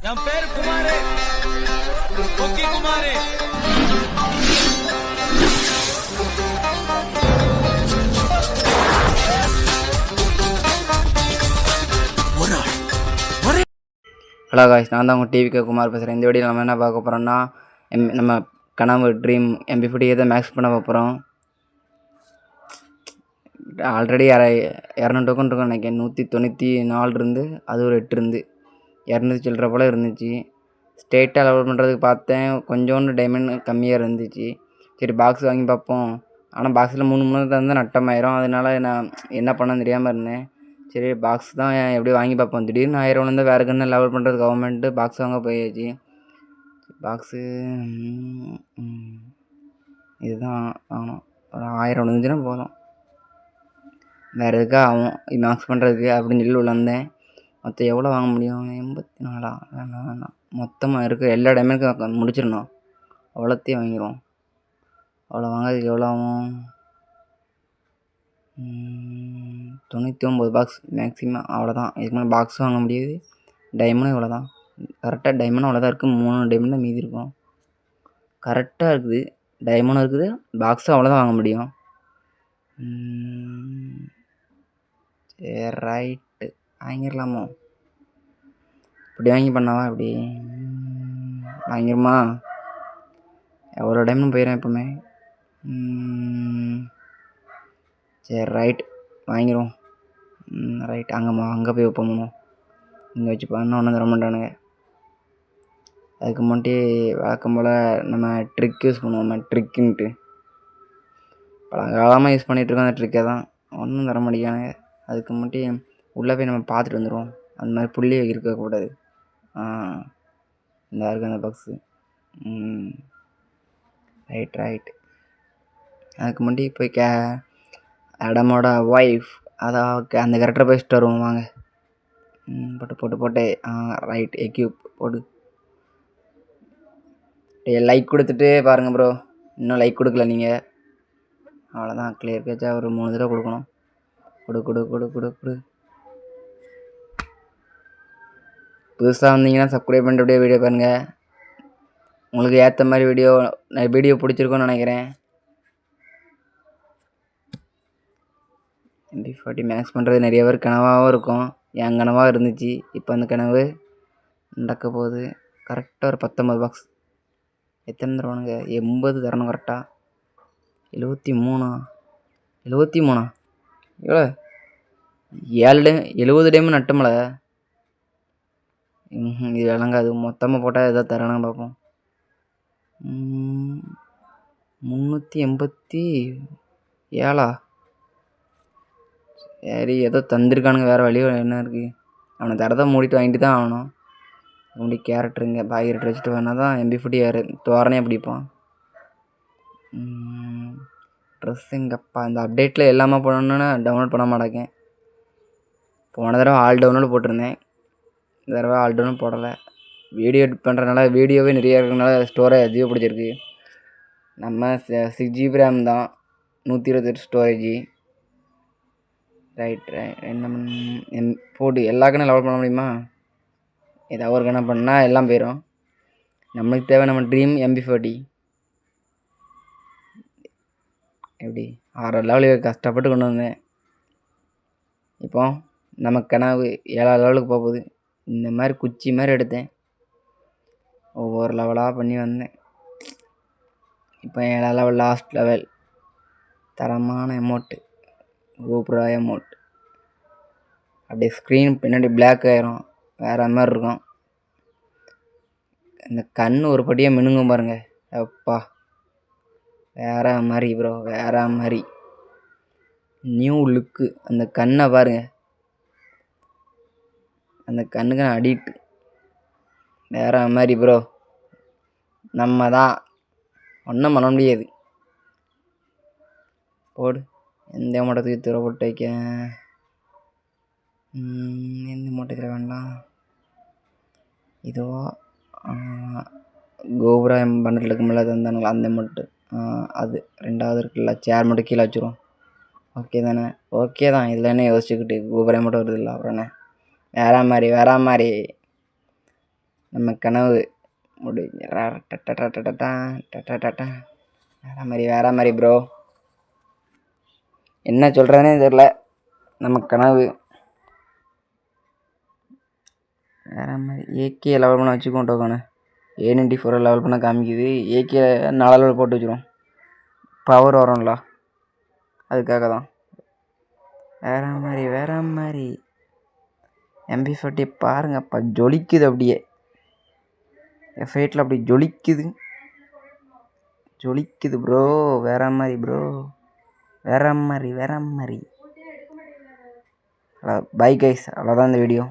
என் பேரு குமாரு, கொக்கி Kumar. Hello guys, நான் தான் உங்கள் டிவிக்கு குமார் பேசுகிறேன். இந்த வீடியோ நம்ம என்ன பார்க்க போகிறோம்னா, நம்ம கனவு ட்ரீம் MP40 தான் மேக்ஸ் பண்ண போகிறோம். ஆல்ரெடி 200 டோக்கன் இருக்கும் நினைக்கிறேன். 194 இருந்து அது ஒரு 8 இருந்து 200 சில்லற போல் இருந்துச்சு. ஸ்டேட்டாக லெவல் பண்ணுறதுக்கு பார்த்தேன், கொஞ்சோண்டு டைமண்ட் கம்மியாக இருந்துச்சு. சரி பாக்ஸ் வாங்கி பார்ப்போம். ஆனால் பாக்ஸில் 3 தந்தால் நட்டமாயிரும். அதனால நான் என்ன பண்ண தெரியாமல் இருந்தேன். சரி பாக்ஸ் தான் எப்படி வாங்கி பார்ப்போம். திடீர்னு 1000 இருந்தால் வேறு கண்ணு லெவல் பண்ணுறது கவர்மெண்ட்டு பாக்ஸ் வாங்க போயாச்சு. பாக்ஸு இதுதான் வாங்கணும். ஒரு 1000 விழுந்துச்சுன்னா போதும், வேறு எதுக்காக ஆகும் மேக்ஸ் பண்ணுறதுக்கு அப்படின்னு சொல்லி வந்தேன். மொத்தம் எவ்வளோ வாங்க முடியும்? 84 வேணாம். மொத்தமாக இருக்க எல்லா டைமண்ட்டும் முடிச்சிடணும். அவ்வளோத்தையும் வாங்கிடுவோம். அவ்வளோ வாங்கிறதுக்கு எவ்வளோ ஆகும்? 99 பாக்ஸ் மேக்ஸிமம். அவ்வளோதான். இதுக்கு மேலே பாக்ஸும் வாங்க முடியாது. டைமண்டும் இவ்வளோ தான். கரெக்டாக டைமண்டும் அவ்வளோதான் இருக்குது. 3 டைமண்ட் தான் மீதி இருக்கும். கரெக்டாக இருக்குது. டைமண்டும் இருக்குது. பாக்ஸும் அவ்வளோதான் வாங்க முடியும். சரி ரைட்டு, வாங்கிடலாமோ? இப்படி வாங்கி பண்ணாவா? இப்படி வாங்கிருமா? எவ்வளோ டைமண்ட் போயிடும் எப்போவுமே. சரி ரைட், வாங்கிடுவோம். ரைட், அங்கே போய் வைப்போம். இங்கே வச்சு பண்ண ஒன்றும் தர மாட்டானுங்க. அதுக்கு முன்னாடி வழக்கம் போல் நம்ம ட்ரிக் யூஸ் பண்ணுவோம். ட்ரிக்குன்ட்டு பழங்காலமாக யூஸ் பண்ணிகிட்ருக்கோம். அந்த ட்ரிக்கை தான் ஒன்றும் தர மாட்டேங்கானுங்க. அதுக்கு முன்னாடி உள்ளே போய் நம்ம பார்த்துட்டு வந்துடுவோம். அந்த மாதிரி புள்ளி இருக்கக்கூடாது. இந்த இருக்குது அந்த பாக்ஸு. ரைட். அதுக்கு முன்னாடி போய் அடமோட ஒய்ஃப் அதான் அந்த கேரக்டரை போயிட்டு வருவோம். வாங்க. போட்டு ரைட் எக்யூப் போடு. லைக் கொடுத்துட்டு பாருங்கள் ப்ரோ. இன்னும் லைக் கொடுக்கல நீங்கள். அவ்வளோதான். கிளியர் கேச்சா ஒரு 3 தடவை கொடுக்கணும். கொடு. புதுசாக வந்தீங்கன்னா சப்ஸ்கிரைப் பண்ணிட்டு அப்படியே வீடியோ பாருங்கள். உங்களுக்கு ஏற்ற மாதிரி வீடியோ பிடிச்சிருக்கோன்னு நினைக்கிறேன். MP40 மேக்ஸ் பண்ணுறது நிறைய பேர் கனவாகவும் இருக்கும். என் கனவாக இருந்துச்சு. இப்போ அந்த கனவு நடக்க போகுது. கரெக்டாக ஒரு 19 பாக்ஸ். எத்தனை தருவானுங்க? 80 தரணும் கரெக்டாக. 73 எவ்வளோ? 70 டைம் நட்டமலை. இது விளங்காது. மொத்தமாக போட்டால் எதாவது தரணும் பார்ப்போம். 387. சரி ஏதோ தந்திருக்கானுங்க, வேறு வழி என்ன இருக்குது? அவனை தரதை மூடிட்டு வாங்கிட்டு தான் ஆகணும். மூடி கேரக்டருங்க பாக்கெட் வச்சுட்டு வேணால் தான் MP40 யார் தோரணையாக பிடிப்பான். ட்ரெஸ் எங்கப்பா? இந்த அப்டேட்டில் எல்லாமே போடணுன்னு டவுன்லோட் பண்ண மாட்டேங்க. போன தடவை ஆல் டவுன்லோடு போட்டிருந்தேன். இந்த தடவை ஆல் டவுன்லோட் போடலை. வீடியோ எடிட் பண்ணுறதுனால வீடியோவே நிறையா இருக்கிறதுனால ஸ்டோரேஜ் அதிகம் பிடிச்சிருக்கு. நம்ம 6 GB ரேம் தான், 128 ஸ்டோரேஜ். ரைட். என்ன போட்டு எல்லாருக்குன்னு லெவல் பண்ண முடியுமா? ஏதாவது ஒரு கணக்கு பண்ணால் எல்லாம் போயிடும். நம்மளுக்கு தேவை நம்ம ட்ரீம் MP40. எப்படி 6 லெவலுக்கு கஷ்டப்பட்டு கொண்டு வந்தேன். இப்போ நம்ம கனவு 7 லெவலுக்கு போகுது. இந்த மாதிரி குச்சி மாதிரி எடுத்தேன். ஒவ்வொரு லெவலாக பண்ணி வந்தேன். இப்போ 7 லெவல் லாஸ்ட் லெவல். தரமான எமௌண்ட்டு, கோப்ரா எமௌண்ட். அப்படியே ஸ்க்ரீன் பின்னாடி பிளாக் ஆயிரும், வேறு மாதிரி இருக்கும். இந்த கண் ஒரு படியாக மினுங்கும் பாருங்கள். அப்பா வேறு மாதிரி ப்ரோ, வேறு மாதிரி நியூ லுக்கு. அந்த கண்ணை பாருங்கள். அந்த கண்ணுக்கு நான் அடிக்ட். வேறு மாதிரி ப்ரோ. நம்ம தான் ஒன்றும் பண்ண முடியாது. போடு. எந்த மூட்டத்துக்கு தூர போட்டு வைக்க? எந்த மூட்டத்தில் வேண்டாம். இதுவா கோபுரா பண்டத்தில் இருக்குமில்ல, அது வந்தானுங்களா அந்த மூட்டு. அது 2வது இருக்குல்ல, சேர் மட்டும் கீழே வச்சுருவோம். ஓகே தானே? ஓகே தான். இதில் என்ன யோசிச்சுக்கிட்டு? கோபுரம் மட்டும் வருது இல்லை, அப்புறம் என்ன? வேற மாதிரி நம்ம கனவு வேற மாதிரி ப்ரோ. என்ன சொல்கிறதுனே தெரில. நம்ம கனவு வேற மாதிரி. ஏகே லெவல் பண்ண வச்சுக்கோம் டோக்கனு. A94 லெவல் பண்ண காமிக்குது. ஏகே 4 லெவல் போட்டு வச்சுருவோம். பவர் வரும்ல, அதுக்காக தான். வேற மாதிரி MP40 பாருங்கப்பா, ஜொலிக்குது அப்படியே. F8ல் அப்படி ஜொலிக்குது ப்ரோ. வேற மாதிரி ப்ரோ. வேற மாதிரி. பை கைஸ், அவ்வளோதான் இந்த வீடியோ.